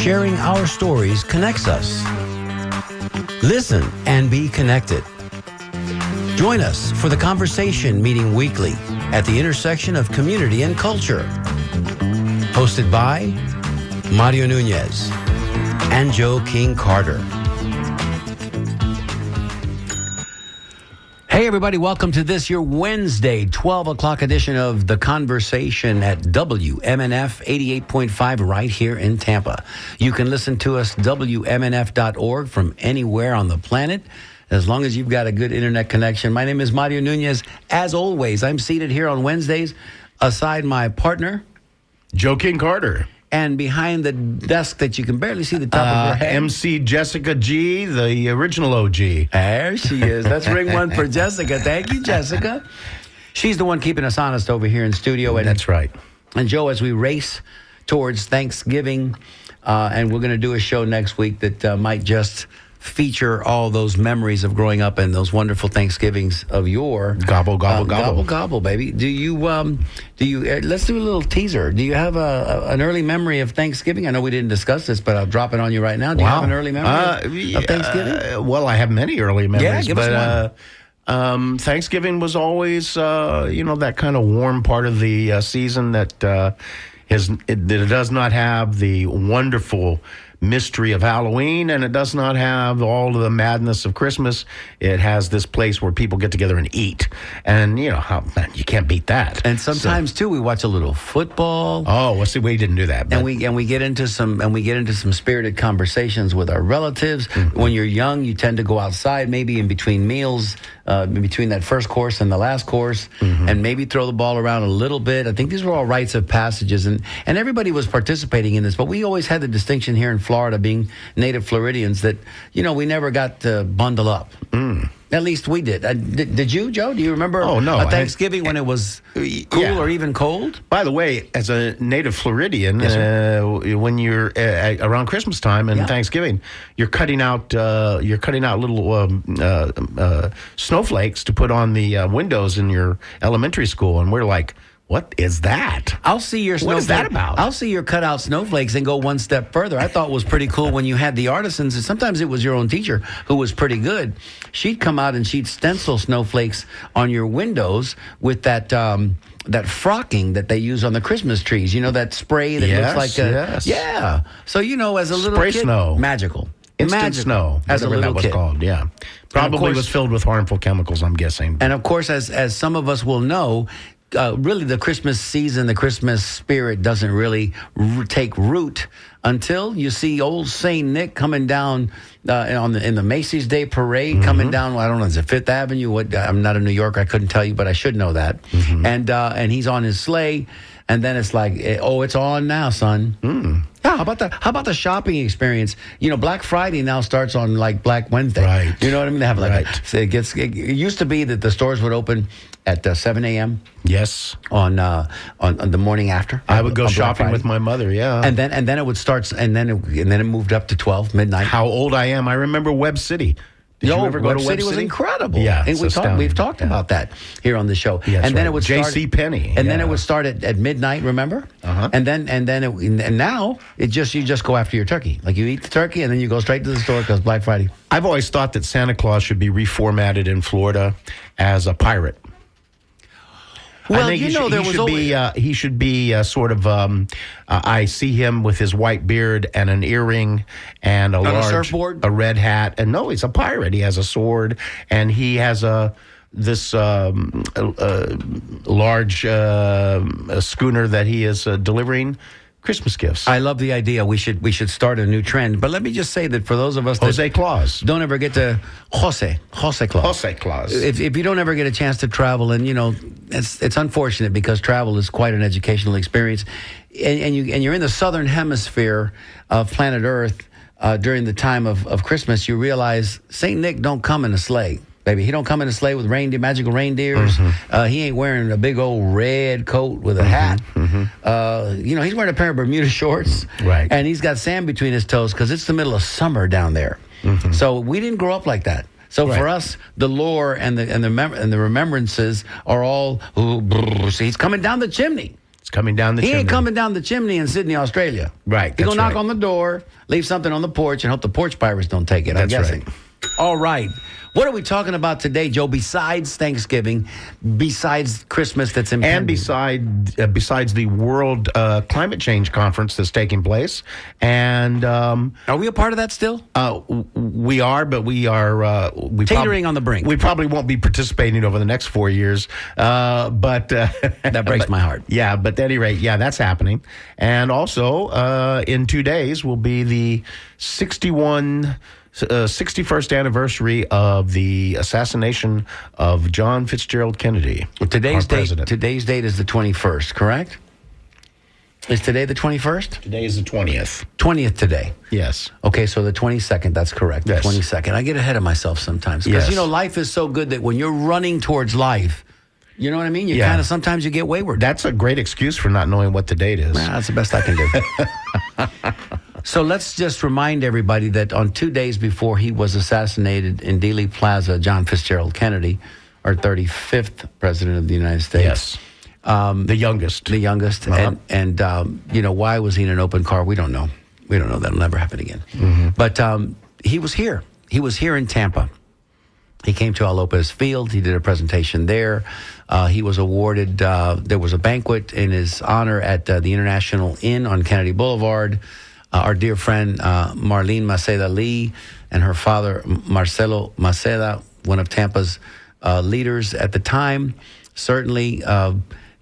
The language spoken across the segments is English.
sharing our stories connects us. Listen and be connected. Join us for the conversation meeting weekly at the intersection of community and culture. Hosted by Mario Nunez and Joe King Carter. Hey, everybody, welcome to this, your Wednesday, 12 o'clock edition of The Conversation at WMNF 88.5 right here in Tampa. You can listen to us, WMNF.org, from anywhere on the planet, as long as you've got a good internet connection. My name is Mario Nunez. As always, I'm seated here on Wednesdays aside my partner, Joe King Carter. And behind the desk that you can barely see the top of her head. MC Jessica G, the original OG. There she is. Let's ring one for Jessica. Thank you, Jessica. She's the one keeping us honest over here in studio. And, that's right. And Joe, as we race towards Thanksgiving, and we're going to do a show next week that might just feature all those memories of growing up and those wonderful Thanksgivings of your gobble, gobble, baby. Do you let's do a little teaser. Do you have an early memory of Thanksgiving? I know we didn't discuss this, but I'll drop it on you right now. Do you have an early memory of Thanksgiving? Well, I have many early memories. Yeah, give us one. Thanksgiving was always, that kind of warm part of the season that it does not have the wonderful mystery of Halloween, and it does not have all of the madness of Christmas. It has this place where people get together and eat, and you can't beat that. And sometimes too, we watch a little football. Oh, well, see, we didn't do that. And we get into some spirited conversations with our relatives. Mm-hmm. When you're young, you tend to go outside, maybe in between meals, in between that first course and the last course, mm-hmm. and maybe throw the ball around a little bit. I think these were all rites of passages, and everybody was participating in this. But we always had the distinction here in Florida, being native Floridians, that we never got to bundle up. At least we did. Did you, Joe? Do you remember a Thanksgiving when it was cool or even cold? By the way, as a native Floridian, when you're around Christmas time and Thanksgiving, you're cutting out little snowflakes to put on the windows in your elementary school, and we're like, what is that? I'll see your snowflake. What is that about? I'll see your cutout snowflakes and go one step further. I thought it was pretty cool when you had the artisans, and sometimes it was your own teacher who was pretty good. She'd come out and she'd stencil snowflakes on your windows with that frocking that they use on the Christmas trees. You know, that spray that looks like yeah. So as a little spray kid, snow. Magical. Instant snow, as a little that was kid. Called, yeah. Probably was filled with harmful chemicals, I'm guessing. And of course, as some of us will know, really the Christmas season, the Christmas spirit doesn't really take root until you see old St. Nick coming down in the Macy's Day Parade, mm-hmm. coming down, I don't know, is it Fifth Avenue? I'm not a New Yorker, I couldn't tell you, but I should know that. Mm-hmm. And he's on his sleigh, and then it's like, it's on now, son. Mm. Yeah, how about the shopping experience? Black Friday now starts on like Black Wednesday. Right. You know what I mean? They have it used to be that the stores would open at 7 a.m. Yes. On the morning after. I would go shopping with my mother, yeah. And then it would start, and then it moved up to 12 midnight. How old I am. I remember Web City. Did you ever go to Web City? Was incredible. Yeah, and we've talked about that here on the show. Yeah, and then it would start J.C. Penney. And then it would start at midnight. Remember? Uh-huh. And now you just go after your turkey. Like you eat the turkey and then you go straight to the store because Black Friday. I've always thought that Santa Claus should be reformatted in Florida as a pirate. Well, I think he should be sort of. I see him with his white beard and an earring and a surfboard, a red hat, and no, he's a pirate. He has a sword, and he has this large schooner that he is delivering Christmas gifts. I love the idea. We should start a new trend. But let me just say that for those of us Jose Claus don't ever get to Jose Claus. Jose Claus. If you don't ever get a chance to travel, and it's unfortunate because travel is quite an educational experience, and you're in the southern hemisphere of planet Earth during the time of Christmas, you realize Saint Nick don't come in a sleigh. Baby, he don't come in a sleigh with magical reindeers. Mm-hmm. He ain't wearing a big old red coat with a hat. Mm-hmm. He's wearing a pair of Bermuda shorts. Right. And he's got sand between his toes because it's the middle of summer down there. Mm-hmm. So we didn't grow up like that. So for us, the lore and the remembrances are all, so he's coming down the chimney. It's coming down the He chimney. ain't coming down the chimney in Sydney, Australia. Right, He that's gonna knock right. on the door, leave something on the porch, and hope the porch pirates don't take it. I'm That's guessing. All right. What are we talking about today, Joe? Besides Thanksgiving, besides Christmas that's impending? And besides the World Climate Change Conference that's taking place, and are we a part of that still? we are, but we are Teetering on the brink. We probably won't be participating over the next 4 years, but That breaks my heart. Yeah, but at any rate, yeah, that's happening. And also, in 2 days will be the 61st anniversary of the assassination of John Fitzgerald Kennedy. Today's our president. date is the 21st, correct? Is today the 21st? Today is the 20th. 20th today. Yes. Okay, so the 22nd, that's correct. Yes. The 22nd. I get ahead of myself sometimes. Because, Yes. life is so good that when you're running towards life, you know what I mean? You Yeah. kind of, sometimes you get wayward. That's a great excuse for not knowing what the date is. That's the best I can do. So let's just remind everybody that on 2 days before he was assassinated in Dealey Plaza, John Fitzgerald Kennedy, our 35th president of the United States. Yes. The youngest. The youngest. Uh-huh. And why was he in an open car? We don't know. We don't know. That'll never happen again. Mm-hmm. But he was here. He was here in Tampa. He came to Al Lopez Field. He did a presentation there. He was awarded, there was a banquet in his honor at the International Inn on Kennedy Boulevard. Our dear friend Marlene Maceda Lee and her father Marcelo Maceda, one of Tampa's leaders at the time. Certainly,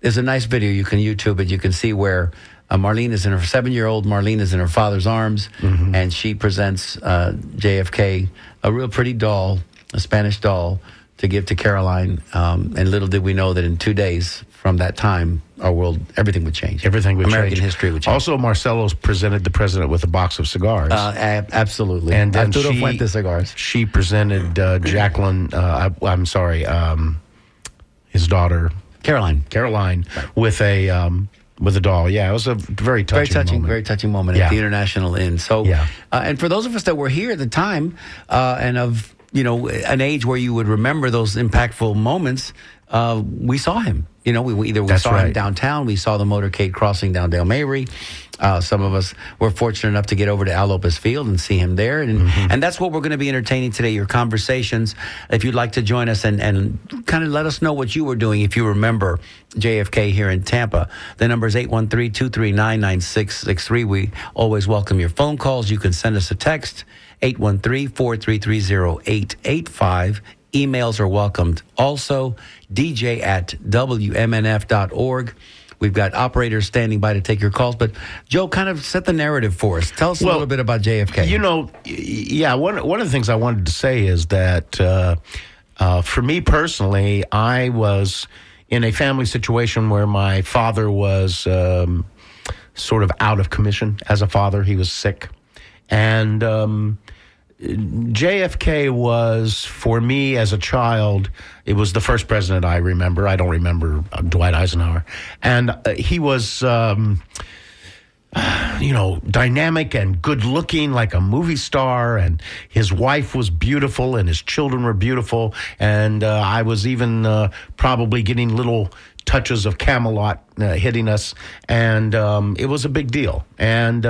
there's a nice video. You can YouTube it. You can see where Marlene is in her 7-year-old. Marlene is in her father's arms, and she presents JFK a real pretty doll, a Spanish doll, to give to Caroline. And little did we know that in 2 days from that time, our world, everything would change. Everything would American change. history would change. Also, Marcelo's presented the president with a box of cigars. Absolutely. And then Arturo Fuente cigars. she presented Jacqueline, I'm sorry, his daughter, Caroline. with a doll. Yeah, it was a very touching moment. Very touching moment at the International Inn. So, Yeah. And for those of us that were here at the time, and of an age where you would remember those impactful moments, we saw him. We That's saw him right. downtown. We saw the motorcade crossing down Dale Mabry. Some of us were fortunate enough to get over to Al Lopez Field and see him there. And that's what we're going to be entertaining today, your conversations. If you'd like to join us and kind of let us know what you were doing, if you remember JFK here in Tampa, the number is 813-239-9663. We always welcome your phone calls. You can send us a text, 813-433-0885. Emails are welcomed. Also, dj@wmnf.org. We've got operators standing by to take your calls. But, Joe, kind of set the narrative for us. Tell us a little bit about JFK. One of the things I wanted to say is that for me personally, I was in a family situation where my father was sort of out of commission as a father. He was sick. And JFK was, for me as a child, it was the first president I remember. I don't remember Dwight Eisenhower. And he was, dynamic and good looking like a movie star. And his wife was beautiful and his children were beautiful. And I was even probably getting little touches of Camelot hitting us. And it was a big deal. And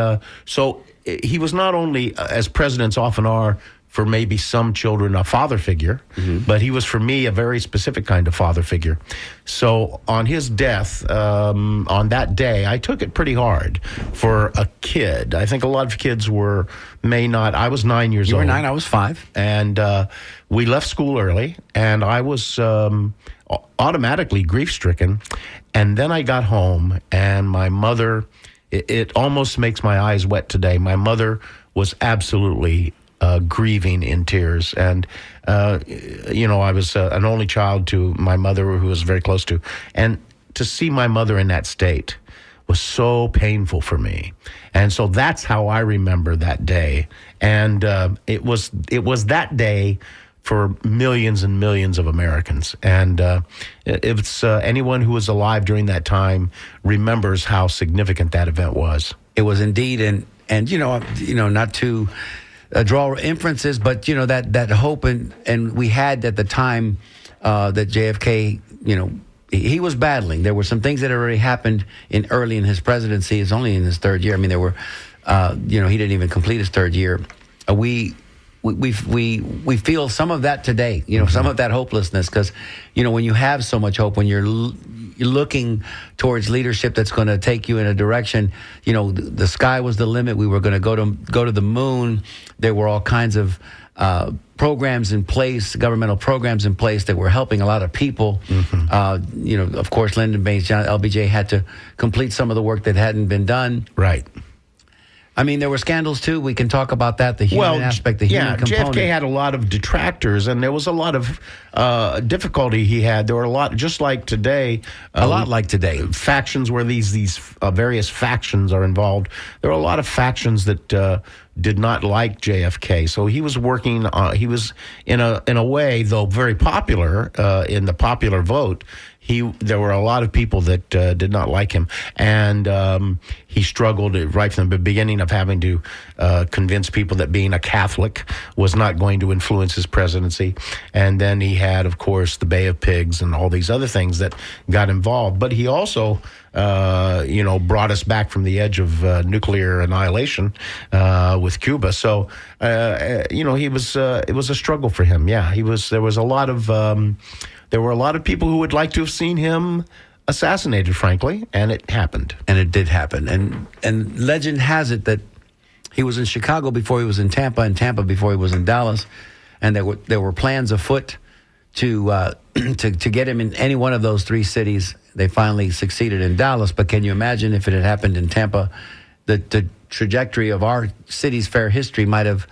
so he was not only, as presidents often are, for maybe some children, a father figure, but he was, for me, a very specific kind of father figure. So on his death, on that day, I took it pretty hard for a kid. I think a lot of kids may not. I was 9 years You old. were 9, I was 5. And we left school early, and I was automatically grief-stricken. And then I got home, and my mother, it almost makes my eyes wet today. My mother was absolutely grieving in tears. And, I was an only child to my mother, who was very close to. And to see my mother in that state was so painful for me. And so that's how I remember that day. And it was that day for millions and millions of Americans. And it's anyone who was alive during that time remembers how significant that event was. It was indeed, and not to draw inferences, but that hope and we had at the time that JFK, he was battling. There were some things that had already happened early in his presidency. It's only in his third year. I mean, there were, he didn't even complete his third year. We feel some of that today. Some of that hopelessness, because when you have so much hope, when you're looking towards leadership that's going to take you in a direction, the sky was the limit. We were going to go to the moon. There were all kinds of programs in place, governmental programs in place that were helping a lot of people. Of course, Lyndon Baines Johnson, LBJ had to complete some of the work that hadn't been done. Right. I mean, there were scandals, too. We can talk about that, the human aspect, the human component. JFK had a lot of detractors, and there was a lot of difficulty he had. There were a lot, just like today. A lot like today. Factions where these various factions are involved. There were a lot of factions that did not like JFK. So he was working, he was, in a way, though very popular in the popular vote, there were a lot of people that did not like him, and he struggled right from the beginning of having to convince people that being a Catholic was not going to influence his presidency. And then he had, of course, the Bay of Pigs and all these other things that got involved. But he also, brought us back from the edge of nuclear annihilation with Cuba. So, he was. It was a struggle for him. Yeah, he was. There was a lot of. There were a lot of people who would like to have seen him assassinated, frankly, and it happened. And it did happen. And legend has it that he was in Chicago before he was in Tampa, and Tampa before he was in Dallas, and there were plans afoot to get him in any one of those three cities. They finally succeeded in Dallas, but can you imagine if it had happened in Tampa? The trajectory of our city's fair history might have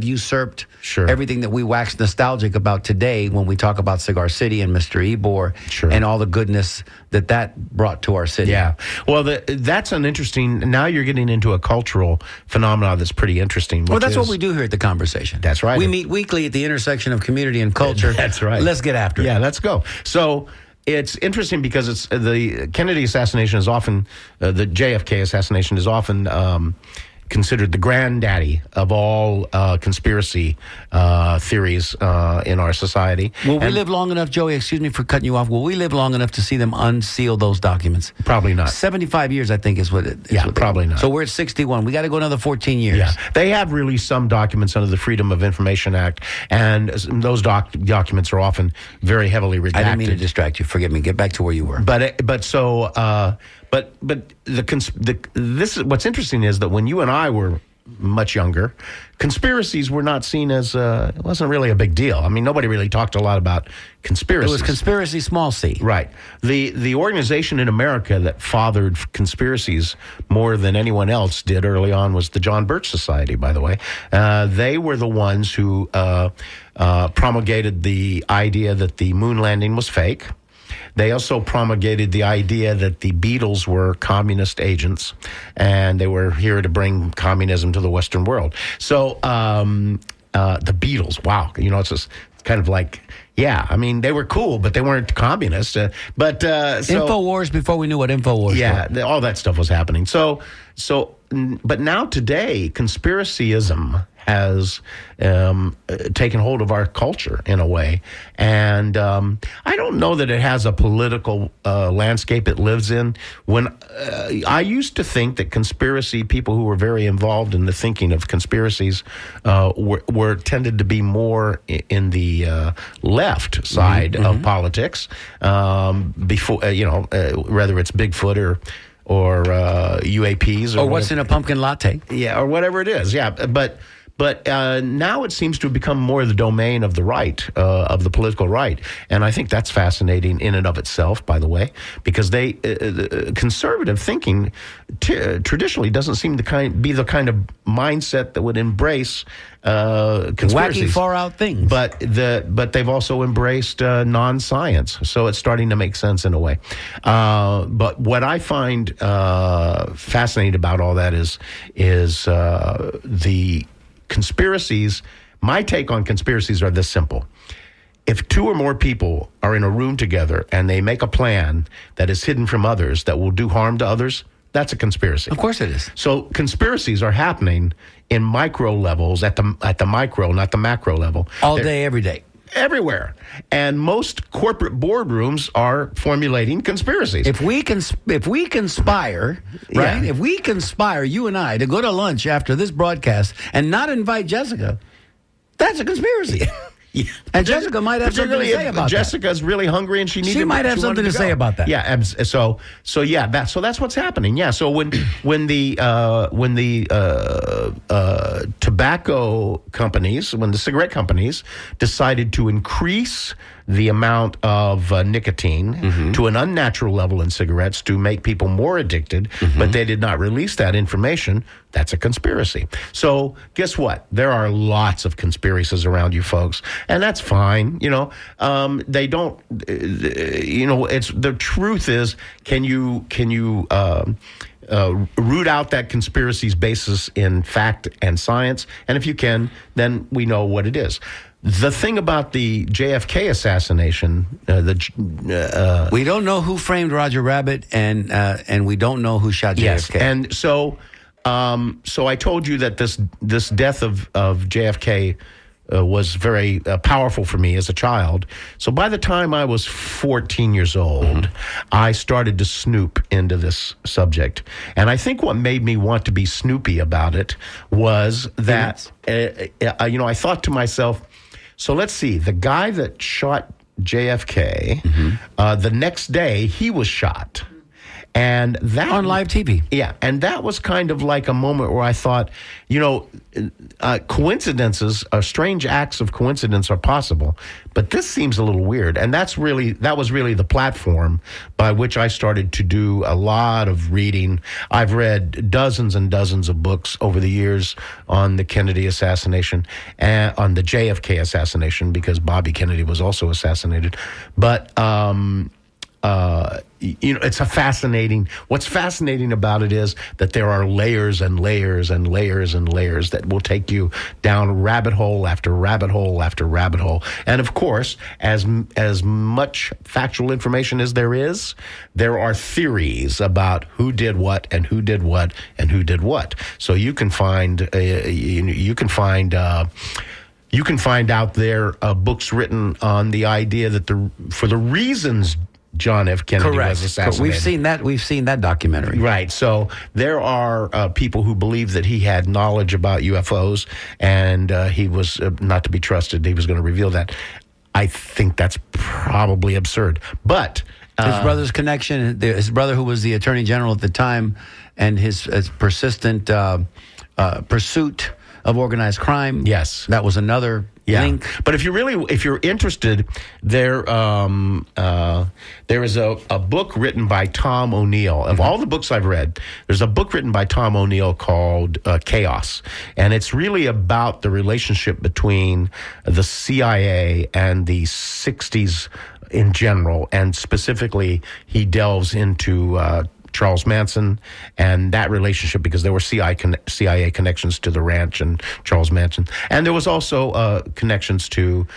usurped everything that we wax nostalgic about today when we talk about Cigar City and Mr. Ybor and all the goodness that brought to our city. Yeah. Well, that's an interesting. Now you're getting into a cultural phenomenon that's pretty interesting. Well, that's what we do here at The Conversation. That's right. We meet weekly at the intersection of community and culture. That's right. Let's get after it. Yeah, let's go. So. It's interesting because it's the Kennedy assassination is often the JFK assassination is often considered the granddaddy of all conspiracy theories in our society. Will we live long enough, Joey, excuse me for cutting you off, will we live long enough to see them unseal those documents? Probably not. 75 years, I think, is what it is. Yeah, probably not. So we're at 61. We got to go another 14 years. Yeah. They have released some documents under the Freedom of Information Act, and those documents are often very heavily redacted. I didn't mean to distract you. Forgive me. Get back to where you were. But this is what's interesting is that when you and I were much younger, conspiracies were not seen as it wasn't really a big deal. I mean, nobody really talked a lot about conspiracies. It was conspiracy, small c. Right. The organization in America that fathered conspiracies more than anyone else did early on was the John Birch Society, by the way. They were the ones who promulgated the idea that the moon landing was fake. They also promulgated the idea that the Beatles were communist agents, and they were here to bring communism to the Western world. So the Beatles, wow, it's just kind of like, yeah, I mean, they were cool, but they weren't communists. InfoWars before we knew what InfoWars were. All that stuff was happening. But now today, conspiracyism has taken hold of our culture in a way. And I don't know that it has a political landscape it lives in. When I used to think that people who were very involved in the thinking of conspiracies were tended to be more in the left side of politics, before whether it's Bigfoot or UAPs or what's in a pumpkin latte. Yeah, or whatever it is. Yeah, but now it seems to have become more the domain of the right, of the political right. And I think that's fascinating in and of itself, by the way, because conservative thinking traditionally doesn't seem to be the kind of mindset that would embrace conspiracies. Wacky, far-out things. But they've also embraced non-science. So it's starting to make sense in a way. But what I find fascinating about all that is the conspiracies. My take on conspiracies are this simple. If two or more people are in a room together and they make a plan that is hidden from others that will do harm to others, that's a conspiracy. Of course it is. So conspiracies are happening in micro levels, at the micro, not the macro level. All day, every day. everywhere. And most corporate boardrooms are formulating conspiracies. If we conspire, right? Yeah. If we conspire, you and I, to go to lunch after this broadcast and not invite Jessica, that's a conspiracy. Yeah. And Jessica might have something to say about that. Jessica's really hungry and she might have something to say about that. Yeah, so that's what's happening. Yeah, so when the tobacco companies, when the cigarette companies decided to increase the amount of nicotine to an unnatural level in cigarettes to make people more addicted, but they did not release that information, that's a conspiracy. So guess what? There are lots of conspiracies around you folks, and that's fine. They don't, it's the truth is, can you root out that conspiracy's basis in fact and science? And if you can, then we know what it is. The thing about the JFK assassination, we don't know who framed Roger Rabbit, and we don't know who shot JFK. Yes, and so I told you that this death of JFK was very powerful for me as a child. So by the time I was 14 years old, I started to snoop into this subject. And I think what made me want to be snoopy about it was that, I thought to myself, so let's see, the guy that shot JFK, the next day he was shot. And that on live TV. Yeah, and that was kind of like a moment where I thought, coincidences, strange acts of coincidence are possible, but this seems a little weird. And that was really the platform by which I started to do a lot of reading. I've read dozens and dozens of books over the years on the Kennedy assassination and on the JFK assassination, because Bobby Kennedy was also assassinated. But it's what's fascinating about it is that there are layers and layers and layers and layers that will take you down rabbit hole after rabbit hole after rabbit hole. And of course, as much factual information as there are theories about who did what and who did what and who did what. So you can find out there books written on the idea that for the reasons John F. Kennedy was assassinated. We've seen that documentary. Right. So there are people who believe that he had knowledge about UFOs and he was not to be trusted. He was going to reveal that. I think that's probably absurd. But his brother's connection, his brother who was the attorney general at the time, and his persistent pursuit of organized crime. Yes. That was another link. But if you're interested, there is a book written by Tom O'Neill. Of all the books I've read, there's a book written by Tom O'Neill called Chaos. And it's really about the relationship between the CIA and the 60s in general. And specifically, he delves into Charles Manson and that relationship, because there were CIA connections to the ranch and Charles Manson. And there was also connections to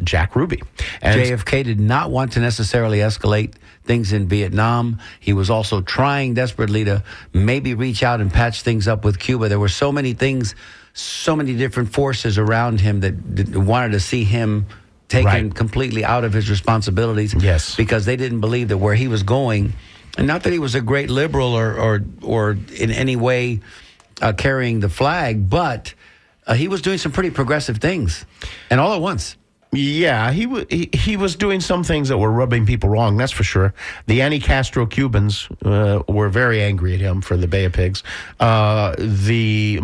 Jack Ruby. And JFK did not want to necessarily escalate things in Vietnam. He was also trying desperately to maybe reach out and patch things up with Cuba. There were so many things, so many different forces around him that wanted to see him taken completely out of his responsibilities. Yes. Because they didn't believe that where he was going, and not that he was a great liberal or in any way carrying the flag, but he was doing some pretty progressive things, and all at once. Yeah, he was doing some things that were rubbing people wrong, that's for sure. The anti-Castro Cubans were very angry at him for the Bay of Pigs. The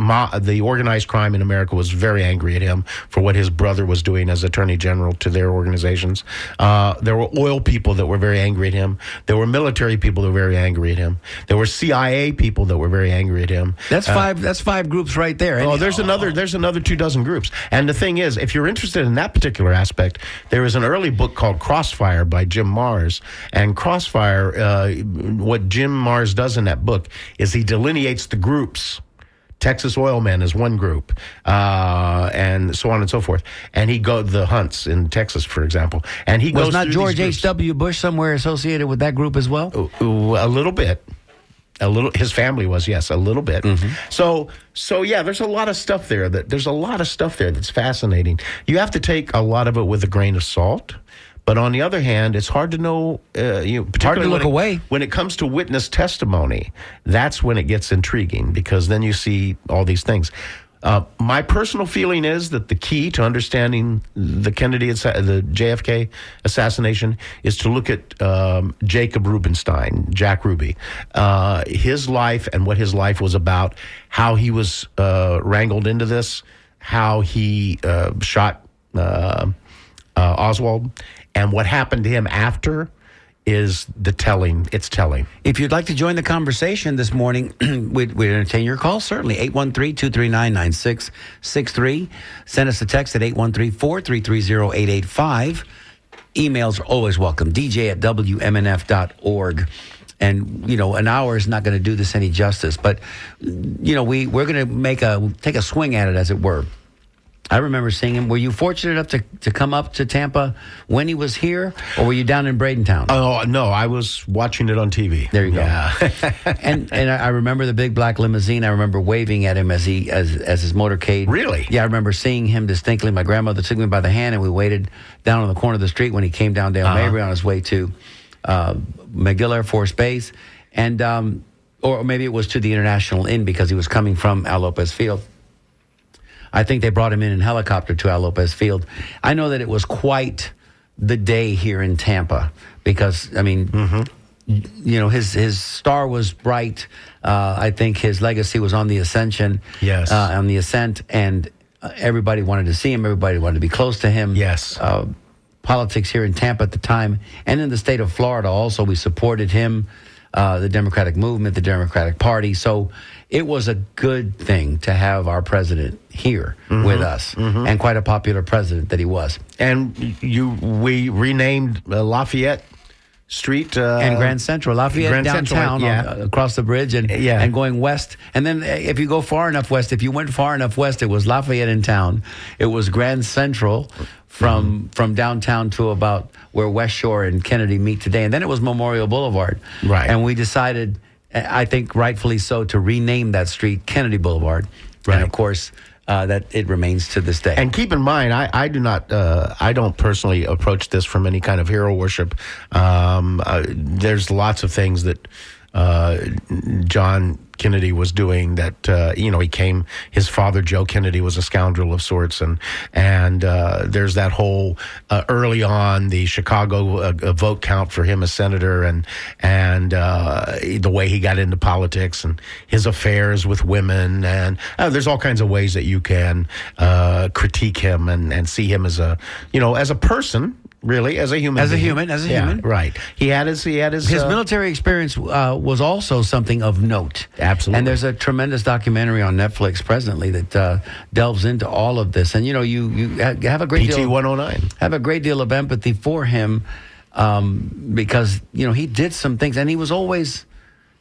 organized crime in America was very angry at him for what his brother was doing as Attorney General to their organizations. There were oil people that were very angry at him. There were military people that were very angry at him. There were CIA people that were very angry at him. That's five groups right there. There's another 24 groups. And the thing is, if you're interested in that particular aspect, there is an early book called Crossfire by Jim Marrs. And Crossfire, what Jim Marrs does in that book is he delineates the groups. Texas Oil Men is one group, and so on and so forth. And he goes the Hunts in Texas, for example. And he goes not through George H.W. Bush somewhere associated with that group as well? A little bit. A little, his family was, yes, a little bit. So yeah, there's a lot of stuff there that's fascinating. You have to take a lot of it with a grain of salt. But on the other hand, it's hard to know, particularly hard to look away. When it comes to witness testimony, that's when it gets intriguing, because then you see all these things. My personal feeling is that the key to understanding the JFK assassination is to look at Jacob Rubenstein, Jack Ruby, his life and what his life was about, how he was wrangled into this, how he shot Oswald, and what happened to him after. Is the telling. It's telling. If you'd like to join the conversation this morning, we'd entertain your call, certainly. 813-239-9663. Send us a text at 813-433-0885. Emails are always welcome. dj@wmnf.org. And, an hour is not going to do this any justice. But, we're going to take a swing at it, as it were. I remember seeing him. Were you fortunate enough to come up to Tampa when he was here, or were you down in Bradentown? Oh, no, I was watching it on TV. There you go. Yeah. and I remember the big black limousine. I remember waving at him as his motorcade. Really? Yeah, I remember seeing him distinctly. My grandmother took me by the hand, and we waited down on the corner of the street when he came down Dale Mabry on his way to McGill Air Force Base, and or maybe it was to the International Inn because he was coming from Al Lopez Field. I think they brought him in helicopter to Al Lopez Field. I know that it was quite the day here in Tampa because, his star was bright. I think his legacy was on the ascension. Yes. On the ascent, and everybody wanted to see him. Everybody wanted to be close to him. Yes. Politics here in Tampa at the time and in the state of Florida also, we supported him, the Democratic movement, the Democratic Party. So it was a good thing to have our president here with us, and quite a popular president that he was. And we renamed Lafayette Street and Grand Central, Lafayette downtown, across the bridge, and going west. And then if you go far enough west, if you went far enough west, it was Lafayette in town. It was Grand Central from downtown to about where West Shore and Kennedy meet today. And then it was Memorial Boulevard. Right. And we decided, I think rightfully so, to rename that street Kennedy Boulevard. Right. And of course, that it remains to this day. And keep in mind, I don't personally approach this from any kind of hero worship. There's lots of things that John Kennedy was doing that, his father, Joe Kennedy, was a scoundrel of sorts. And there's that whole, early on, the Chicago vote count for him as senator and the way he got into politics and his affairs with women. And there's all kinds of ways that you can critique him and see him as a person. Really, as a human. As a human. Right. He had his military experience was also something of note. Absolutely. And there's a tremendous documentary on Netflix presently that delves into all of this. And you have a great PT 109. Have a great deal of empathy for him because he did some things, and he was always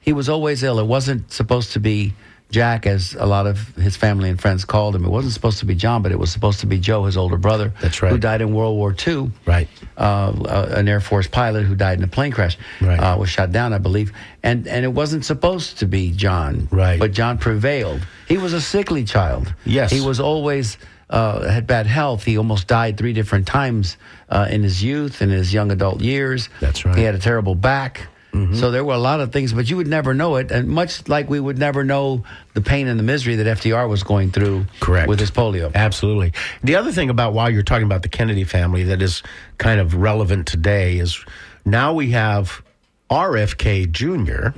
ill. It wasn't supposed to be Jack, as a lot of his family and friends called him. It wasn't supposed to be John, but it was supposed to be Joe, his older brother. That's right. Who died in World War II. Right. An Air Force pilot who died in a plane crash. Right. Was shot down, I believe. And it wasn't supposed to be John. Right. But John prevailed. He was a sickly child. Yes. He was always had bad health. He almost died 3 different times in his youth, in his young adult years. That's right. He had a terrible back. So there were a lot of things, but you would never know it. And much like we would never know the pain and the misery that FDR was going through with his polio. Absolutely. The other thing about while you're talking about the Kennedy family that is kind of relevant today is now we have RFK Jr.,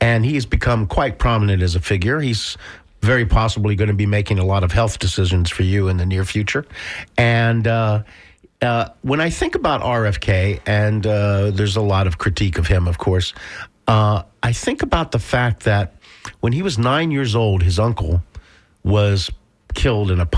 and he's become quite prominent as a figure. He's very possibly going to be making a lot of health decisions for you in the near future. And when I think about RFK, and there's a lot of critique of him, of course, I think about the fact that when he was 9 years old, his uncle was killed in a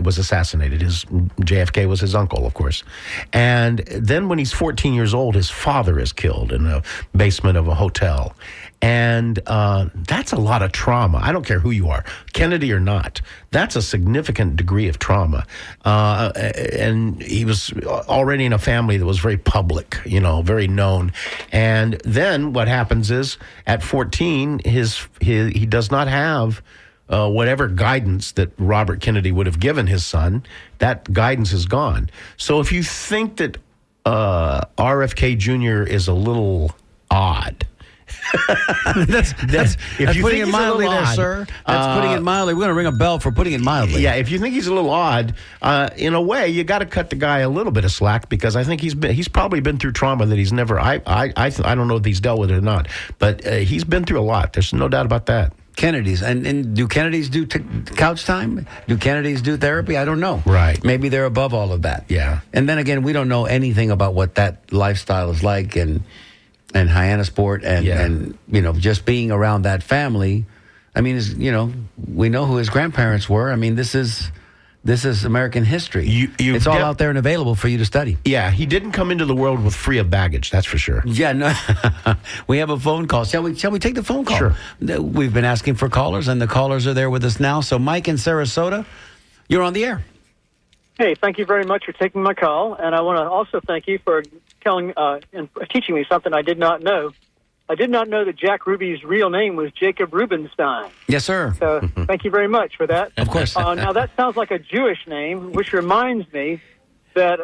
was assassinated. JFK was his uncle, of course. And then when he's 14 years old, his father is killed in the basement of a hotel. And that's a lot of trauma. I don't care who you are, Kennedy or not. That's a significant degree of trauma. And he was already in a family that was very public, very known. And then what happens is at 14, he does not have whatever guidance that Robert Kennedy would have given his son. That guidance is gone. So if you think that RFK Jr. is a little odd, that's putting it mildly there, sir. That's putting it mildly. We're going to ring a bell for putting it mildly. Yeah, if you think he's a little odd, in a way, you got to cut the guy a little bit of slack, because I think he's probably been through trauma that he's never. I don't know if he's dealt with it or not, but he's been through a lot. There's no doubt about that. Kennedys. And do Kennedys do couch time? Do Kennedys do therapy? I don't know. Right. Maybe they're above all of that. Yeah. And then again, we don't know anything about what that lifestyle is like and Hyannisport and just being around that family. I mean, we know who his grandparents were. I mean, this is American history. It's all out there and available for you to study. Yeah, he didn't come into the world with free of baggage, that's for sure. Yeah, no. We have a phone call. Shall we take the phone call? Sure. We've been asking for callers, and the callers are there with us now. So, Mike in Sarasota, you're on the air. Hey, thank you very much for taking my call, and I want to also thank you for telling and teaching me something I did not know. I did not know that Jack Ruby's real name was Jacob Rubenstein. Yes, sir. So thank you very much for that. Of course. Now, that sounds like a Jewish name, which reminds me that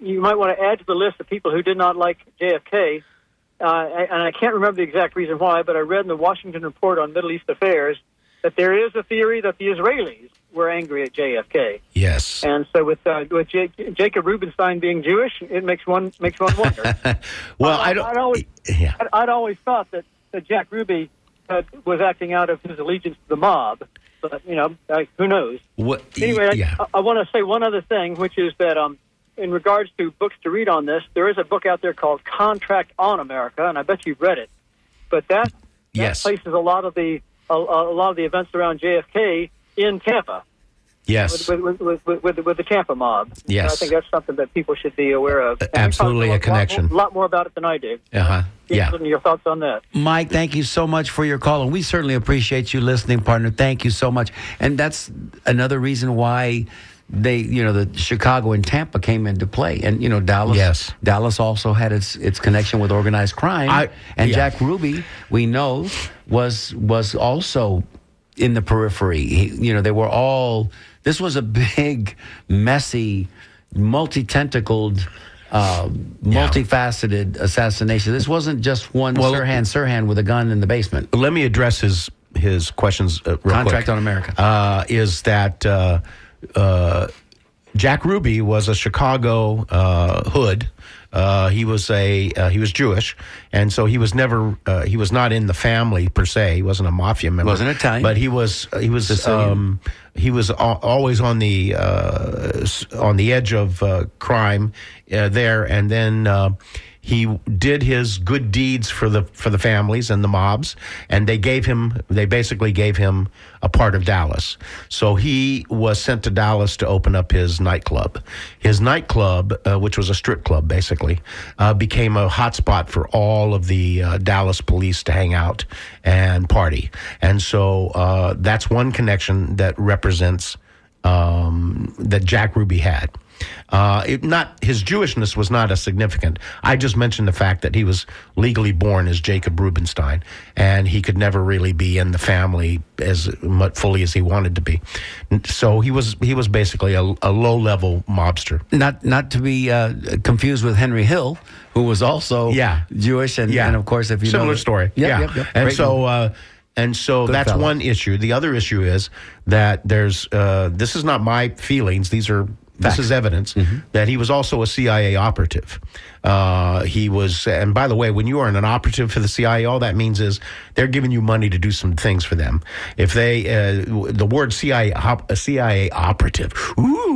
you might want to add to the list of people who did not like JFK, and I can't remember the exact reason why, but I read in the Washington Report on Middle East Affairs that there is a theory that the Israelis were angry at JFK. Yes. And so with Jacob Rubenstein being Jewish, it makes one wonder. Well, I'd always thought that Jack Ruby was acting out of his allegiance to the mob, but who knows? Anyway, I want to say one other thing, which is that in regards to books to read on this, there is a book out there called Contract on America, and I bet you've read it. But that places a lot of the events around JFK in Tampa. Yes. With the Tampa mob. Yes. I think that's something that people should be aware of. Absolutely a connection. A lot more about it than I do. Uh-huh. Yeah. Your thoughts on that. Mike, thank you so much for your call, and we certainly appreciate you listening, partner. Thank you so much. And that's another reason why the Chicago and Tampa came into play. And, Dallas. Yes. Dallas also had its connection with organized crime. Jack Ruby, we know, was also in the periphery. They were all. This was a big, messy, multi-tentacled, multifaceted assassination. This wasn't just one Sirhan with a gun in the basement. Let me address his questions real quick. Contract on America. Is that Jack Ruby was a Chicago hood. He was Jewish, and so he was never he was not in the family per se. He wasn't a mafia member. Wasn't Italian, but he was always on the edge of crime there, and then. He did his good deeds for the families and the mobs, and they basically gave him a part of Dallas. So he was sent to Dallas to open up his nightclub. His nightclub, which was a strip club basically, became a hotspot for all of the Dallas police to hang out and party. And so that's one connection that represents that Jack Ruby had. His Jewishness was not as significant. I just mentioned the fact that he was legally born as Jacob Rubenstein, and he could never really be in the family as fully as he wanted to be. So he was basically a low-level mobster. Not to be confused with Henry Hill, who was also Jewish, and of course, if you similar story. Yep. And so Good that's fellow. one issue. The other issue is that there's this is not my feelings. This is evidence that he was also a CIA operative. He was, and by the way, when you are an operative for the CIA, all that means is they're giving you money to do some things for them. If they, the word CIA operative,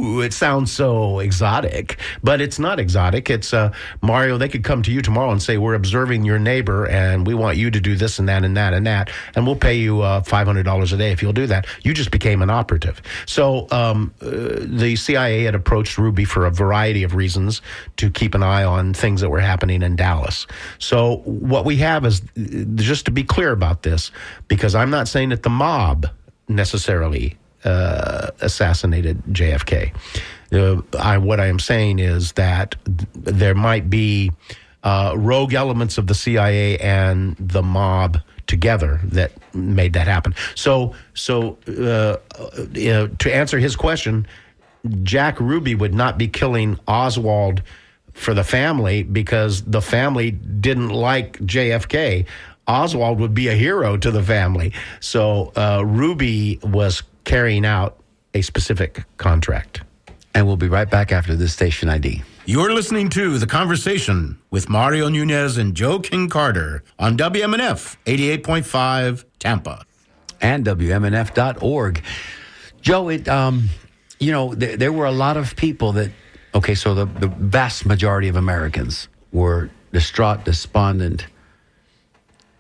ooh, it sounds so exotic, but it's not exotic. It's Mario. They could come to you tomorrow and say, we're observing your neighbor and we want you to do this and that and that and that, and we'll pay you $500 a day if you'll do that. You just became an operative. So the CIA had approached Ruby for a variety of reasons to keep an eye on things that were happening in Dallas. So what we have is, just to be clear about this, because I'm not saying that the mob necessarily assassinated JFK. What I am saying is that there might be rogue elements of the CIA and the mob together that made that happen. So to answer his question, Jack Ruby would not be killing Oswald for the family because the family didn't like JFK. Oswald would be a hero to the family. So Ruby was carrying out a specific contract. And we'll be right back after this station ID. You're listening to The Conversation with Mario Nunez and Joe King Carter on WMNF 88.5 Tampa. And WMNF.org. Joe, there were a lot of people that, so the vast majority of Americans were distraught, despondent,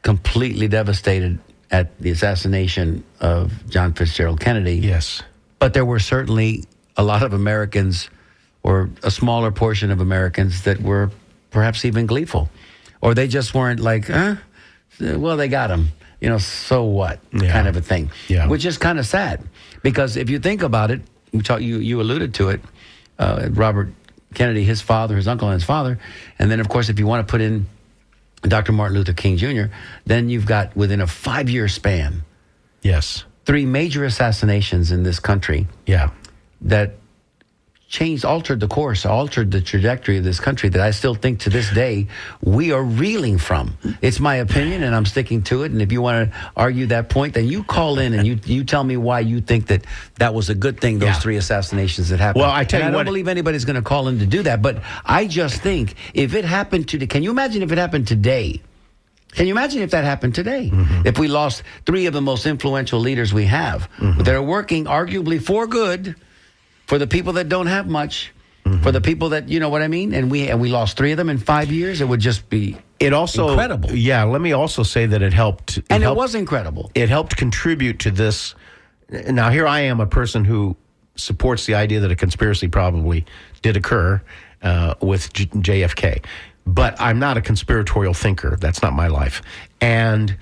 completely devastated at the assassination of John Fitzgerald Kennedy. Yes. But there were certainly a lot of Americans, or a smaller portion of Americans, that were perhaps even gleeful. Or they just weren't like, well, they got him. So what? Yeah. Kind of a thing. Yeah. Which is kind of sad. Because if you think about it, you alluded to it, Robert Kennedy, his father, his uncle and his father. And then, of course, if you want to put in Dr. Martin Luther King Jr., then you've got, within a 5-year span, yes, 3 major assassinations in this country. Yeah. That altered the course, altered the trajectory of this country, that I still think to this day we are reeling from. It's my opinion, and I'm sticking to it. And if you want to argue that point, then you call in and you tell me why you think that was a good thing, those 3 assassinations that happened. Well, I don't believe anybody's going to call in to do that, but I just think if it happened today, can you imagine if it happened today? Can you imagine if that happened today? Mm-hmm. If we lost 3 of the most influential leaders we have, that are working arguably for good, for the people that don't have much, for the people that, you know what I mean? And we lost 3 of them in 5 years, it would just be incredible. Yeah, let me also say that it helped. It was incredible. It helped contribute to this. Now, here I am, a person who supports the idea that a conspiracy probably did occur with JFK. But I'm not a conspiratorial thinker. That's not my life. And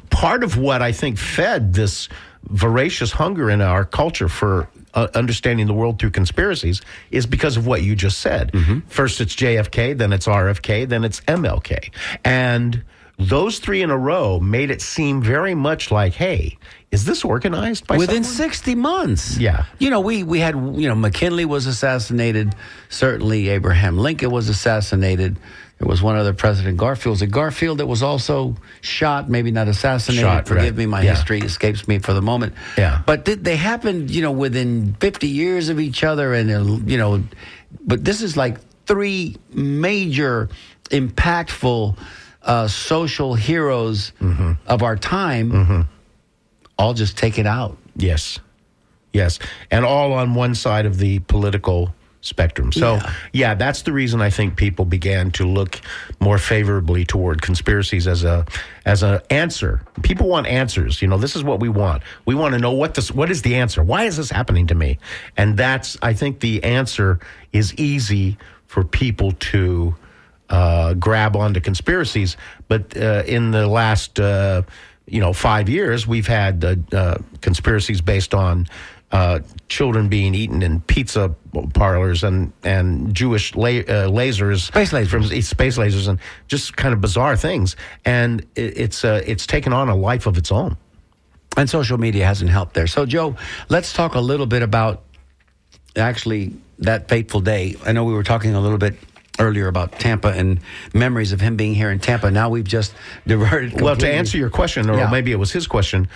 part of what I think fed this voracious hunger in our culture for understanding the world through conspiracies is because of what you just said. Mm-hmm. First it's JFK, then it's RFK, then it's MLK. And those 3 in a row made it seem very much like, hey, is this organized by within someone? 60 months? Yeah. We had, McKinley was assassinated. Certainly Abraham Lincoln was assassinated. There was one other president, Garfield. Was it Garfield that was also shot, maybe not assassinated? Forgive me, my history escapes me for the moment. Yeah. But they happened, within 50 years of each other. And, but this is like 3 major, impactful social heroes of our time, all just taken out. Yes. And all on one side of the political spectrum. So, that's the reason I think people began to look more favorably toward conspiracies as an answer. People want answers. This is what we want. We want to know what is the answer? Why is this happening to me? And I think the answer is easy for people to grab onto conspiracies. But in the last 5 years, we've had conspiracies based on children being eaten in pizza parlors and Jewish lasers, space lasers, and just kind of bizarre things. And it's taken on a life of its own. And social media hasn't helped there. So, Joe, let's talk a little bit about actually that fateful day. I know we were talking a little bit earlier about Tampa and memories of him being here in Tampa. Now we've just diverted completely. Well, to answer your question, or maybe it was his question,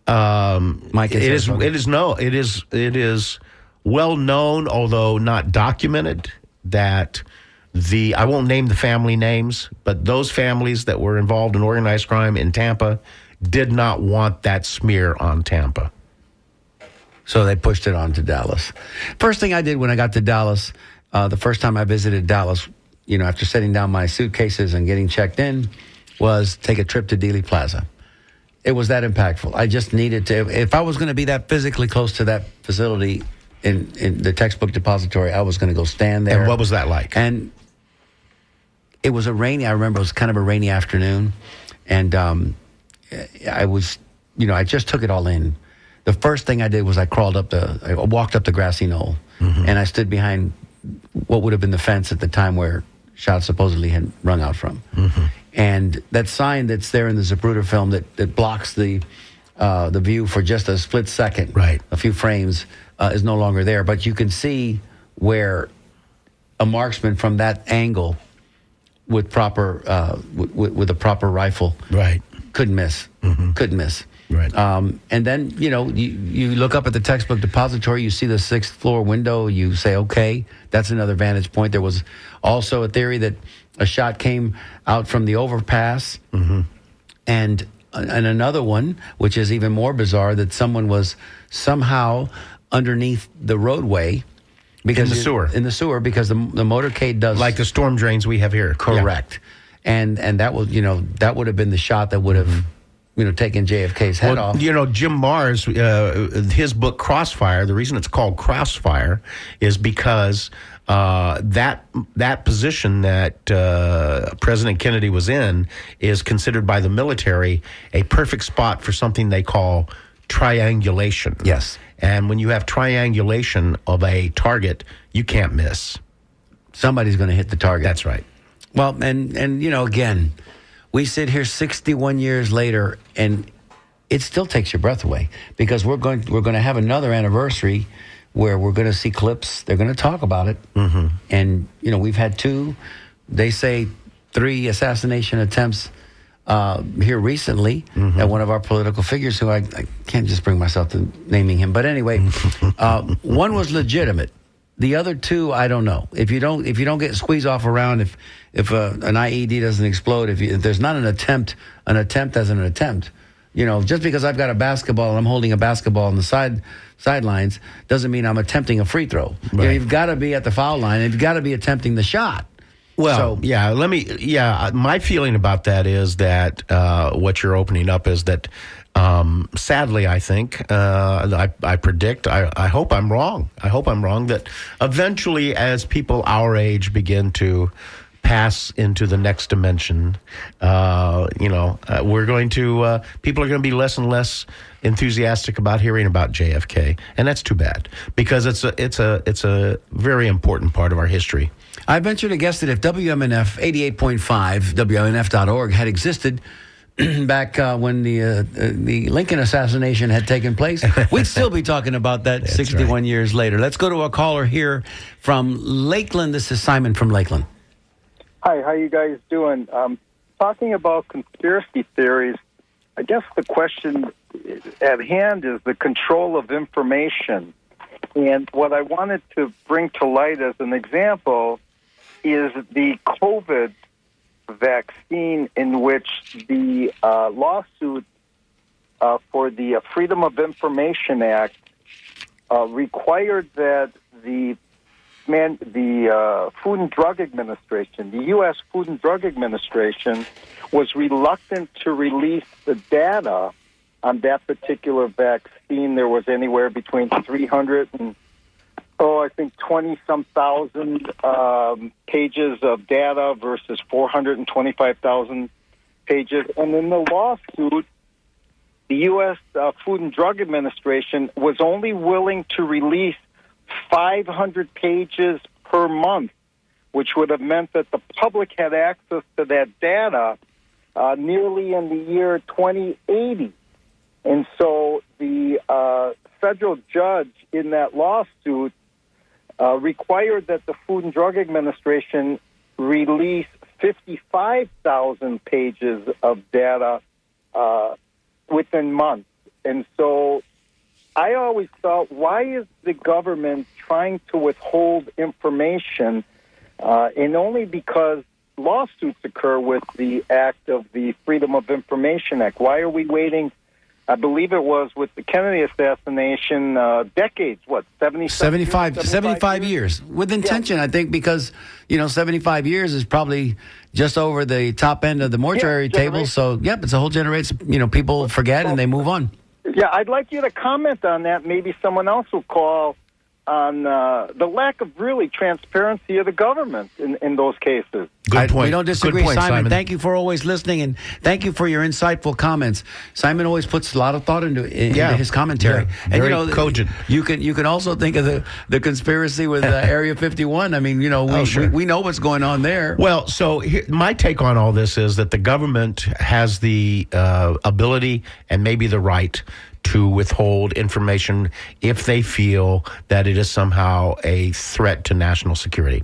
Mike, it is well known, although not documented, that I won't name the family names, but those families that were involved in organized crime in Tampa did not want that smear on Tampa. So they pushed it on to Dallas. First thing I did when I got to Dallas, the first time I visited Dallas, after setting down my suitcases and getting checked in, was take a trip to Dealey Plaza. It was that impactful. I just needed to, if I was going to be that physically close to that facility in the textbook depository, I was going to go stand there. And what was that like? And it was I remember it was kind of a rainy afternoon. And I was, I just took it all in. The first thing I did was I walked up the grassy knoll, and I stood behind what would have been the fence at the time where shots supposedly had rung out from. And that sign that's there in the Zapruder film that blocks the view for just a split second, right, a few frames, is no longer there. But you can see where a marksman from that angle with with a proper rifle, right, couldn't miss. Couldn't miss. Right. And then, you look up at the textbook depository, you see the 6th floor window, you say, okay, that's another vantage point. There was also a theory that a shot came out from the overpass, and another one, which is even more bizarre, that someone was somehow underneath the roadway. Because in the sewer, because the motorcade does... Like the storm drains we have here. Correct. Yeah. And that was, that would have been the shot that would have... taking JFK's head off. Jim Marrs, his book Crossfire, the reason it's called Crossfire is because that position that President Kennedy was in is considered by the military a perfect spot for something they call triangulation. Yes. And when you have triangulation of a target, you can't miss. Somebody's going to hit the target. That's right. Well, and again... We sit here 61 years later, and it still takes your breath away because we're going to have another anniversary where we're going to see clips. They're going to talk about it, and we've had 2, they say 3 assassination attempts here recently at one of our political figures, who I can't just bring myself to naming him, but anyway, one was legitimate. The other 2, I don't know. If you don't get squeezed off around, if an IED doesn't explode, if there's not an attempt as an attempt. Just because I've got a basketball and I'm holding a basketball on the sidelines doesn't mean I'm attempting a free throw. Right. You've got to be at the foul line, and you've got to be attempting the shot. Well, my feeling about that is that what you're opening up is that sadly, I think, I predict, I hope I'm wrong. I hope I'm wrong that eventually as people our age begin to pass into the next dimension, we're going to, people are going to be less and less enthusiastic about hearing about JFK. And that's too bad because it's a very important part of our history. I venture to guess that if WMNF 88.5, WMNF.org had existed back when the Lincoln assassination had taken place, we'd still be talking about that 61 years later. Let's go to a caller here from Lakeland. This is Simon from Lakeland. Hi, how you guys doing? Talking about conspiracy theories, I guess the question at hand is the control of information. And what I wanted to bring to light as an example is the COVID vaccine, in which the lawsuit for the Freedom of Information Act required that the Food and Drug Administration, the U.S. Food and Drug Administration, was reluctant to release the data on that particular vaccine. There was anywhere between 300 and 20-some thousand pages of data versus 425,000 pages. And in the lawsuit, the U.S. Food and Drug Administration was only willing to release 500 pages per month, which would have meant that the public had access to that data nearly in the year 2080. And so the federal judge in that lawsuit required that the Food and Drug Administration release 55,000 pages of data within months. And so I always thought, why is the government trying to withhold information? And only because lawsuits occur with the act of the Freedom of Information Act. Why are we waiting I believe it was with the Kennedy assassination, decades, 75 years. With intention, I think, because, 75 years is probably just over the top end of the mortuary table. So, it's a whole generation. People forget and they move on. Yeah, I'd like you to comment on that. Maybe someone else will call on the lack of really transparency of the government in those cases. Good point. We don't disagree, Good point, Simon. Thank you for always listening, and thank you for your insightful comments. Simon always puts a lot of thought into his commentary. Yeah, very cogent. You can also think of the conspiracy with Area 51. I mean, we know what's going on there. Well, so my take on all this is that the government has the ability and maybe the right to withhold information if they feel that it is somehow a threat to national security.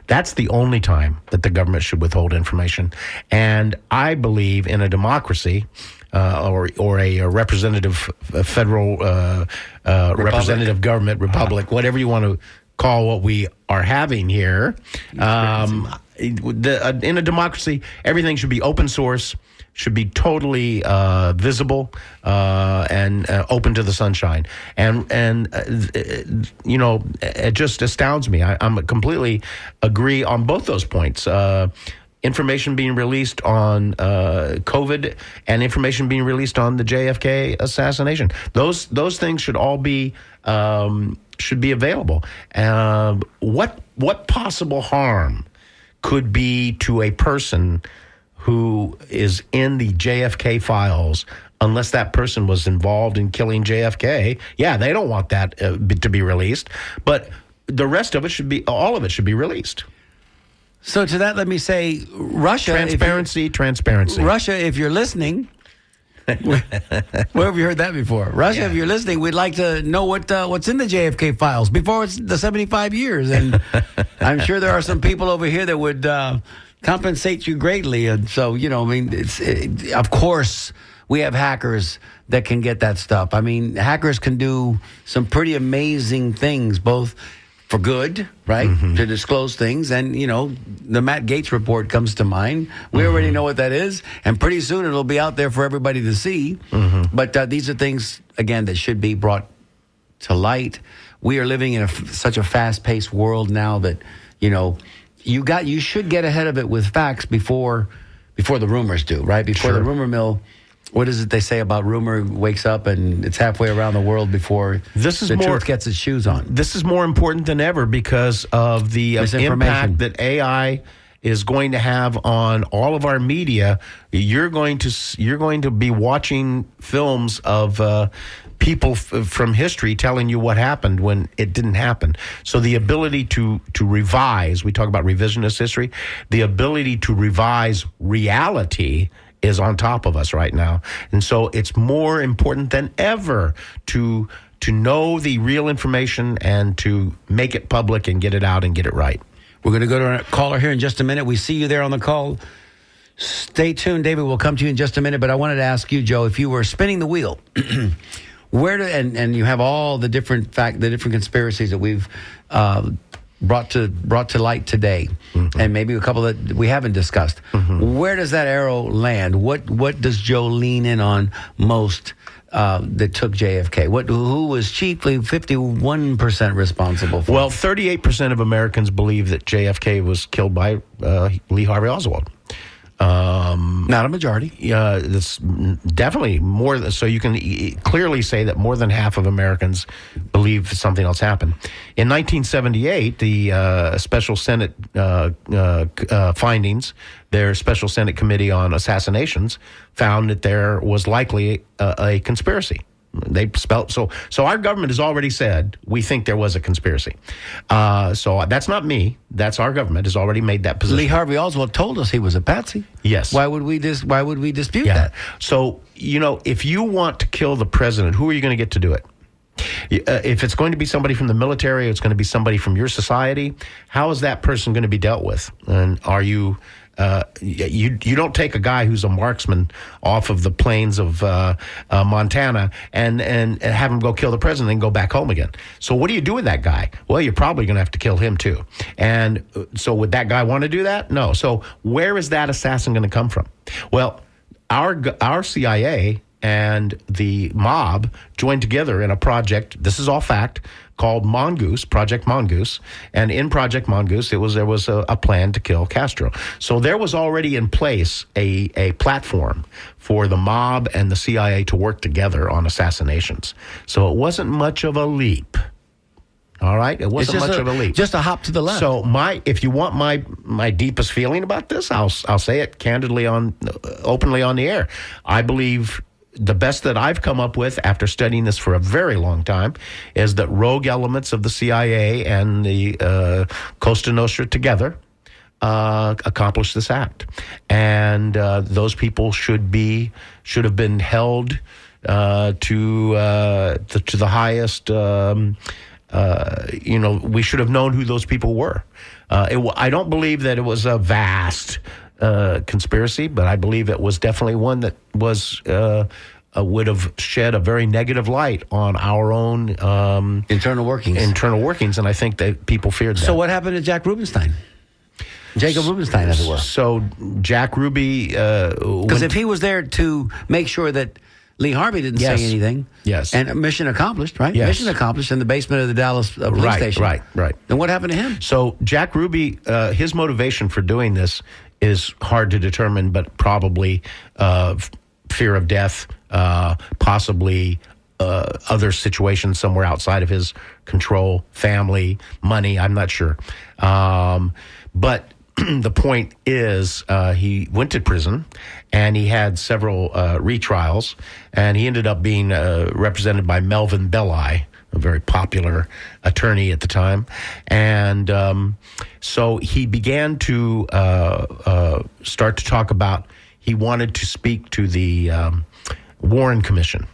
That's the only time that the government should withhold information. And I believe in a democracy or a representative federal representative government, republic, whatever you want to call what we are having here. In a democracy, everything should be open source, should be totally visible and open to the sunshine. And it just astounds me. I'm completely agree on both those points. Information being released on COVID and information being released on the JFK assassination. Those things should all be available. What possible harm could be to a person who is in the JFK files unless that person was involved in killing JFK? Yeah, they don't want that to be released, but the rest of it all of it should be released. So to that, let me say, Russia... Transparency. Russia, if you're listening... Where have you heard that before? Russia, if you're listening, we'd like to know what's in the JFK files before it's the 75 years. And I'm sure there are some people over here that would compensate you greatly. And so, of course, we have hackers that can get that stuff. I mean, hackers can do some pretty amazing things, both for good, right, to disclose things. And, the Matt Gaetz report comes to mind. We already know what that is. And pretty soon it'll be out there for everybody to see. But these are things, again, that should be brought to light. We are living in such a fast-paced world now that, you should get ahead of it with facts before the rumors do, right? Before the rumor mill. What is it they say about rumor wakes up and it's halfway around the world before the truth gets its shoes on? This is more important than ever because of the impact that AI is going to have on all of our media. You're going to be watching films of people from history telling you what happened when it didn't happen. So the ability to revise, we talk about revisionist history, the ability to revise reality is on top of us right now. And so it's more important than ever to know the real information and to make it public and get it out and get it right. We're going to go to our caller here in just a minute. We see you there on the call. Stay tuned. David will come to you in just a minute, but I wanted to ask you, Joe, if you were spinning the wheel, and you have all the different conspiracies that we've brought to light today, and maybe a couple that we haven't discussed. Where does that arrow land? What does Joe lean in on most that took JFK? Who was chiefly 51% responsible for? Well, 38% of Americans believe that JFK was killed by Lee Harvey Oswald. Not a majority. That's definitely more. So you can clearly say that more than half of Americans believe something else happened. In 1978, the Special Senate findings, their Special Senate Committee on Assassinations, found that there was likely a conspiracy. They spelled so our government has already said we think there was a conspiracy. So that's not me. That's our government has already made that position. Lee Harvey Oswald told us he was a patsy. Yes. Why would we dispute that? So if you want to kill the president, who are you going to get to do it? If it's going to be somebody from the military, it's going to be somebody from your society. How is that person going to be dealt with? And are you? You don't take a guy who's a marksman off of the plains of Montana and have him go kill the president and go back home again. So what do you do with that guy? Well, you're probably going to have to kill him too. And so would that guy want to do that? No. So where is that assassin going to come from? Well, our CIA and the mob joined together in a project. This is all fact, called Mongoose, Project Mongoose. And in Project Mongoose, there was a plan to kill Castro. So there was already in place a platform for the mob and the CIA to work together on assassinations. So it wasn't much of a leap. All right, it wasn't much of a leap. Just a hop to the left. So if you want my deepest feeling about this, I'll say it candidly openly on the air. I believe the best that I've come up with after studying this for a very long time is that rogue elements of the CIA and the Cosa Nostra together accomplished this act, and those people should have been held to the highest. We should have known who those people were. I don't believe that it was a vast conspiracy, but I believe it was definitely one that would have shed a very negative light on our own internal workings. And I think that people feared that. So what happened to Jack Rubenstein? Jacob Rubenstein, as it were. So Jack Ruby... Because if he was there to make sure that Lee Harvey didn't say anything. Yes. And mission accomplished, right? Yes. Mission accomplished in the basement of the Dallas police station. Right. Then what happened to him? So Jack Ruby, his motivation for doing this is hard to determine, but probably fear of death, possibly other situations somewhere outside of his control, family, money, I'm not sure. But the point is, he went to prison, and he had several retrials, and he ended up being represented by Melvin Belli, a very popular attorney at the time. And so he began to start to talk about, he wanted to speak to the Warren Commission.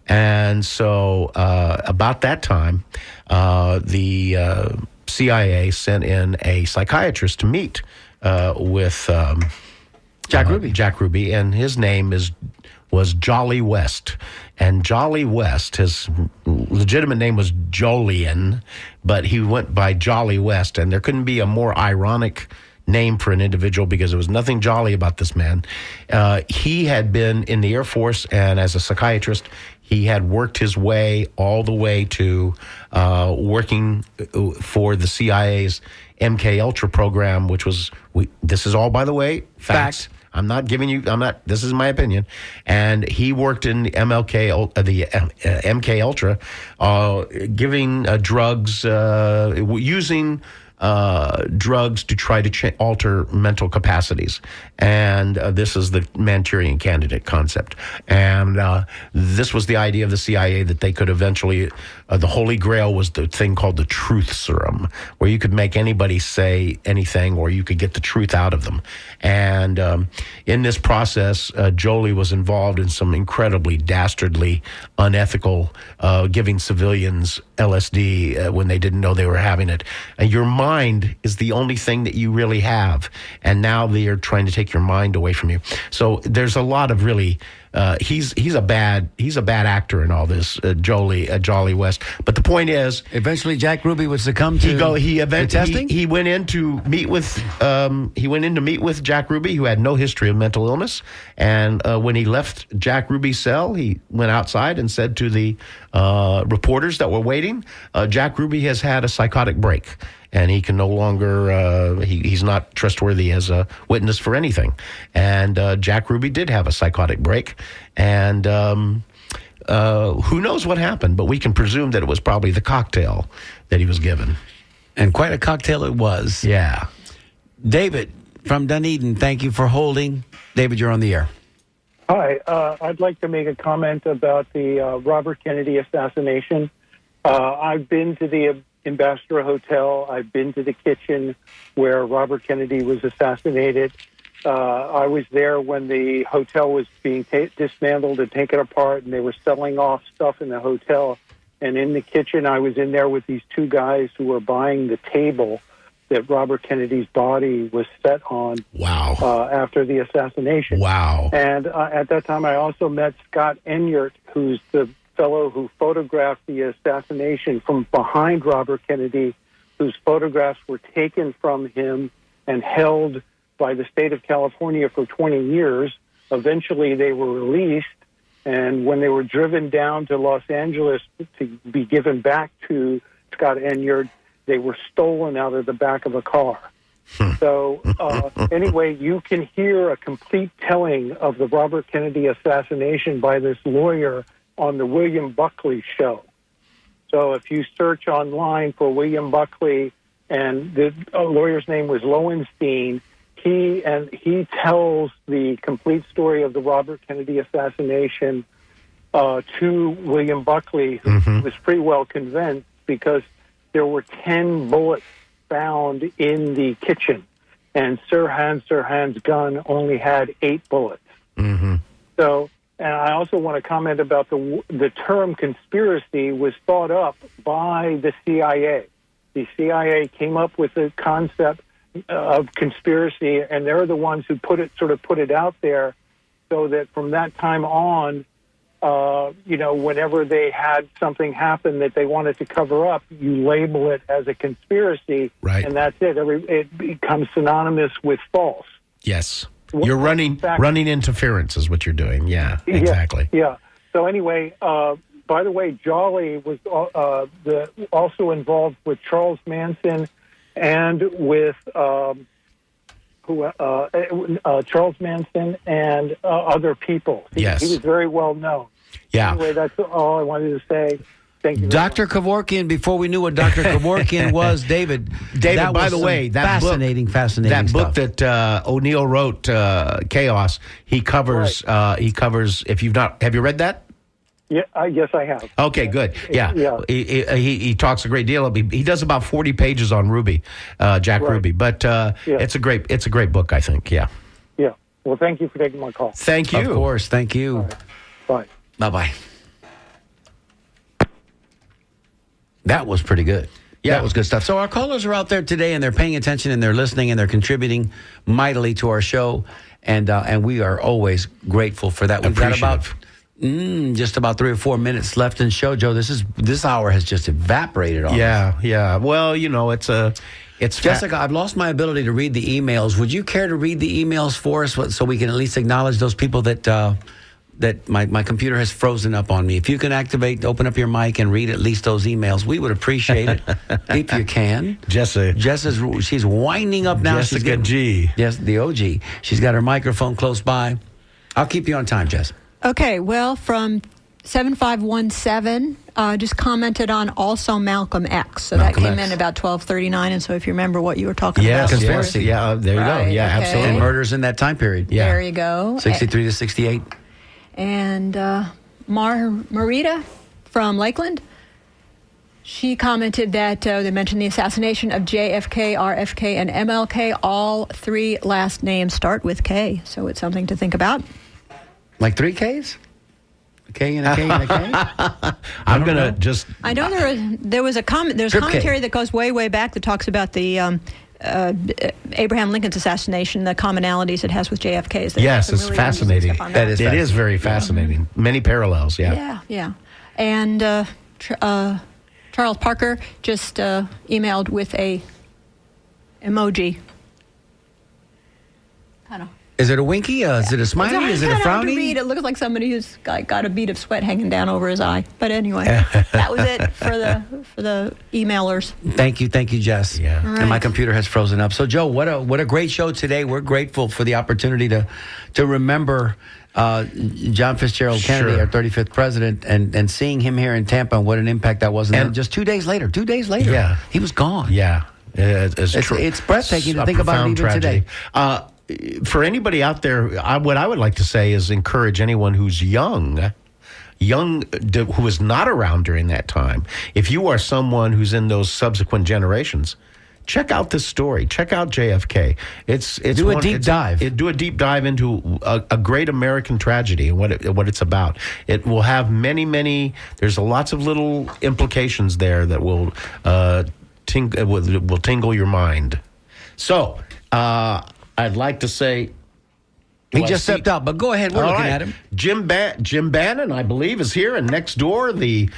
And so about that time, the CIA sent in a psychiatrist to meet with Jack Ruby. Jack Ruby, and his name was Jolly West. And Jolly West, his legitimate name was Jolien, but he went by Jolly West. And there couldn't be a more ironic name for an individual because there was nothing jolly about this man. He had been in the Air Force, and as a psychiatrist, he had worked his way all the way to working for the CIA's MK Ultra program, which was, this is all, by the way, facts. This is my opinion. And he worked in the MK Ultra, giving drugs, using drugs to try to alter mental capacities. And this is the Manchurian Candidate concept. And this was the idea of the CIA, that they could eventually, the Holy Grail was the thing called the truth serum, where you could make anybody say anything, or you could get the truth out of them. And in this process, Jolie was involved in some incredibly dastardly, unethical, giving civilians LSD when they didn't know they were having it. And your mind is the only thing that you really have. And now they are trying to take your mind away from you. So there's a lot of really, he's a bad actor in all this, Jolly West. But the point is, eventually Jack Ruby would succumb to the testing. He went in to meet with Jack Ruby, who had no history of mental illness. And when he left Jack Ruby's cell, he went outside and said to the reporters that were waiting, Jack Ruby has had a psychotic break, and he can no longer, he's not trustworthy as a witness for anything. And Jack Ruby did have a psychotic break. And who knows what happened, but we can presume that it was probably the cocktail that he was given. And quite a cocktail it was. Yeah. David from Dunedin, thank you for holding. David, you're on the air. Hi. I'd like to make a comment about the Robert Kennedy assassination. I've been to the Ambassador Hotel. I've been to the kitchen where Robert Kennedy was assassinated. I was there when the hotel was being dismantled and taken apart, and they were selling off stuff in the hotel. And in the kitchen, I was in there with these two guys who were buying the table that Robert Kennedy's body was set on. Wow. After the assassination. Wow. And at that time, I also met Scott Enyart, who's the fellow who photographed the assassination from behind Robert Kennedy, whose photographs were taken from him and held by the state of California for 20 years. Eventually, they were released, And when they were driven down to Los Angeles to be given back to Scott Enyart, they were stolen out of the back of a car. So anyway, you can hear a complete telling of the Robert Kennedy assassination by this lawyer on the William Buckley show. So if you search online for William Buckley, and the lawyer's name was Lowenstein, he tells the complete story of the Robert Kennedy assassination to William Buckley, who was pretty well convinced because there were 10 bullets found in the kitchen, and Sirhan's gun only had 8 bullets. So, and I also want to comment about the term conspiracy was thought up by the CIA. The CIA came up with the concept of conspiracy, and they're the ones who put it out there, so that from that time on, whenever they had something happen that they wanted to cover up, you label it as a conspiracy, and that's it. It becomes synonymous with false. Yes. You're running interference is what you're doing. Yeah, exactly. Yeah. So anyway, by the way, Jolly was also involved with Charles Manson and with Charles Manson and other people. He was very well known. Yeah. Anyway, that's all I wanted to say. Thank you. Dr. Kevorkian, before we knew what Dr. Kevorkian was, David, by the way, that fascinating that stuff. book that O'Neill wrote, Chaos, he covers, if you've not, have you read that? Yeah, yes, I have. Okay, good. Yeah. He talks a great deal. He does about 40 pages on Ruby, Jack Ruby. But it's a great book, I think. Yeah. Yeah. Well, thank you for taking my call. Thank you. Of course. Thank you. Right. Bye. Bye-bye. That was pretty good. Yeah, that was good stuff. So our callers are out there today, and they're paying attention, and they're listening, and they're contributing mightily to our show, and we are always grateful for that. We've got about just about 3 or 4 minutes left in show, Joe. This hour has just evaporated on us. Yeah. Well, it's Jessica, I've lost my ability to read the emails. Would you care to read the emails for us so we can at least acknowledge those people that my computer has frozen up on me? If you can open up your mic and read at least those emails, we would appreciate it if you can. She's winding up now. Jessica G. Yes, the OG. She's got her microphone close by. I'll keep you on time, Jess. Okay, well, from 7517, just commented on also Malcolm X. So that came in about 1239, and so if you remember what you were talking about. Conspiracy. Yeah, there you go. Yeah, okay. absolutely. And murders in that time period. Yeah. There you go. 63 to 68. And Marita from Lakeland, she commented that they mentioned the assassination of JFK, RFK, and MLK. All 3 last names start with K, so it's something to think about. Like 3 Ks? A K and a K and a K? I'm going to just... I know there was a comment. There's commentary that goes way back that talks about the Abraham Lincoln's assassination, the commonalities it has with JFK's. Yes, it's really fascinating. It is very fascinating. Yeah. Many parallels, Yeah. And Charles Parker just emailed with a emoji. I don't know. Is it a winky? Is it a smiley? Is it a frowny? Hard to read. It looks like somebody who's got a bead of sweat hanging down over his eye. But anyway, that was it for the emailers. Thank you, Jess. Yeah. Right. And my computer has frozen up. So, Joe, what a great show today. We're grateful for the opportunity to remember John Fitzgerald Kennedy, our 35th president, and seeing him here in Tampa and what an impact that was. And then just 2 days later, he was gone. Yeah. It's breathtaking to think about it even tragedy. Today. For anybody out there, what I would like to say is encourage anyone who's young who was not around during that time. If you are someone who's in those subsequent generations, check out this story. Check out JFK. Do a deep dive into a great American tragedy and what it's about. It will have many. There's lots of little implications there that will tingle your mind. So. I'd like to say... He just stepped out, but go ahead. We're looking at him. Jim Bannon, I believe, is here. And next door, the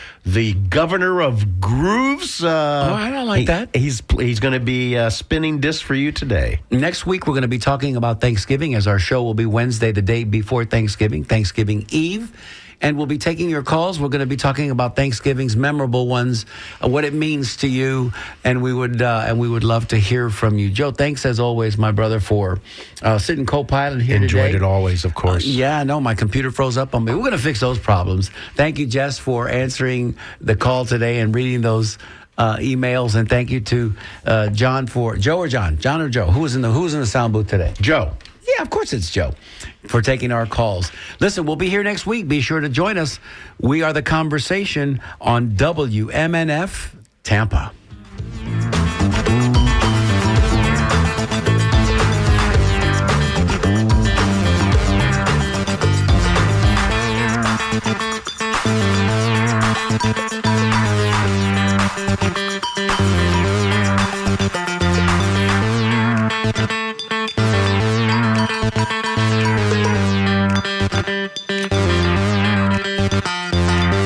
governor of grooves. I don't like that. He's going to be spinning discs for you today. Next week, we're going to be talking about Thanksgiving, as our show will be Wednesday, the day before Thanksgiving, Thanksgiving Eve. and we'll be taking your calls. We're going to be talking about Thanksgiving's memorable ones, what it means to you, and we would love to hear from you. Joe, thanks as always, my brother, for sitting co-pilot here today. Enjoyed it always, of course. Yeah, no, my computer froze up on me. We're going to fix those problems. Thank you, Jess, for answering the call today and reading those emails, and thank you to John or Joe. Who's in the sound booth today? Joe. Yeah, of course it's Joe, for taking our calls. Listen, we'll be here next week. Be sure to join us. We are The Conversation on WMNF Tampa.